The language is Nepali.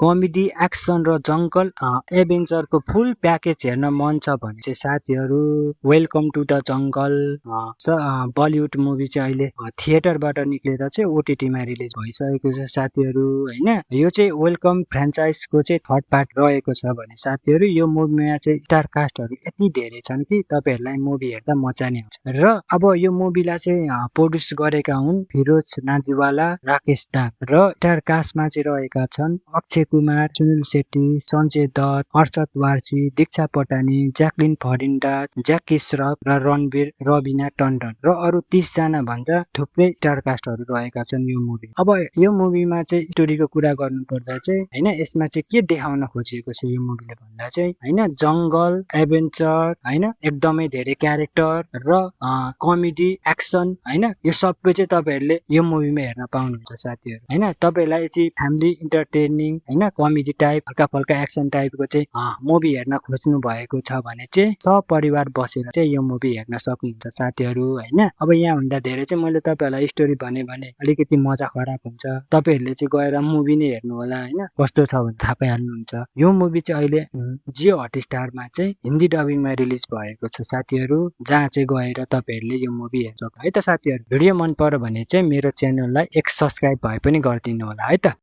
कमेडी, एक्सन र जङ्गल एडभेन्चरको फुल प्याकेज हेर्न मन छ भने चाहिँ साथीहरू welcome to the jungle Bollywood movie चाहिँ अहिले थिएटरबाट निक्लेर चाहिँ ओटिटीमा रिलिज भइसकेको छ साथीहरू होइन। यो चाहिँ वेलकम फ्रेन्चाइजको चाहिँ थर्ड पार्ट रहेको छ भने साथीहरू यो मुभीमा चाहिँ स्टार कास्टहरू यति धेरै छन् कि तपाईँहरूलाई मुभी हेर्दा मजा नै आउँछ। र अब यो मुभीलाई चाहिँ प्रोड्युस गरेका हुन् फिरोज नादिवाला, राकेश दाङ र स्टार कास्टमा चाहिँ रहेका छन् अक्षय कुमार, सुनिल शेट्टी, सञ्जय दत्त, अर्षद वारसी, दीक्षा पटानी, ज्याकलिन फरिन्डाज, ज्याकी श्रफ र रणवीर रविना टन्डन र अरू 30 जना भन्दा थुप्रै स्टार कास्टहरू रहेका छन् यो मुभी। अब यो मुभीमा चाहिँ स्टोरीको कुरा गर्नुपर्दा चाहिँ होइन यसमा चाहिँ के देखाउन खोजिएको छ यो मुभीले भन्दा चाहिँ होइन जङ्गल, एडभेन्चर होइन एकदमै धेरै क्यारेक्टर र कमेडी, एक्सन होइन यो सबै चाहिँ तपाईँहरूले यो मुभीमा हेर्न पाउनुहुन्छ साथीहरू होइन। तपाईँहरूलाई चाहिँ फ्यामिली इन्टरटेनिङ होइन कमेडी टाइप हल्का फल्का एक्सन टाइपको चाहिँ मुभी हेर्न खोज्नु भएको छ भने चाहिँ सपरिवार बसेर चाहिँ यो मुभी हेर्न सक्नुहुन्छ साथीहरू होइन। अब यहाँभन्दा धेरै चाहिँ मैले तपाईँहरूलाई स्टोरी भने अलिकति मजा खराब हुन्छ, तपाईँहरूले चाहिँ गएर मुभी नै हेर्नु होला होइन कस्तो छ भने थाहा पाइहाल्नुहुन्छ। यो मुभी चाहिँ अहिले जियो हटस्टारमा चाहिँ हिन्दी डबिङमा रिलिज भएको छ साथीहरू, जहाँ चाहिँ गएर तपाईँहरूले यो मुभी हेर्न सक्नु है त साथीहरू। भिडियो मन पर्यो भने चाहिँ मेरो च्यानललाई एक सब्सक्राइब भए पनि गरिदिनु होला है त।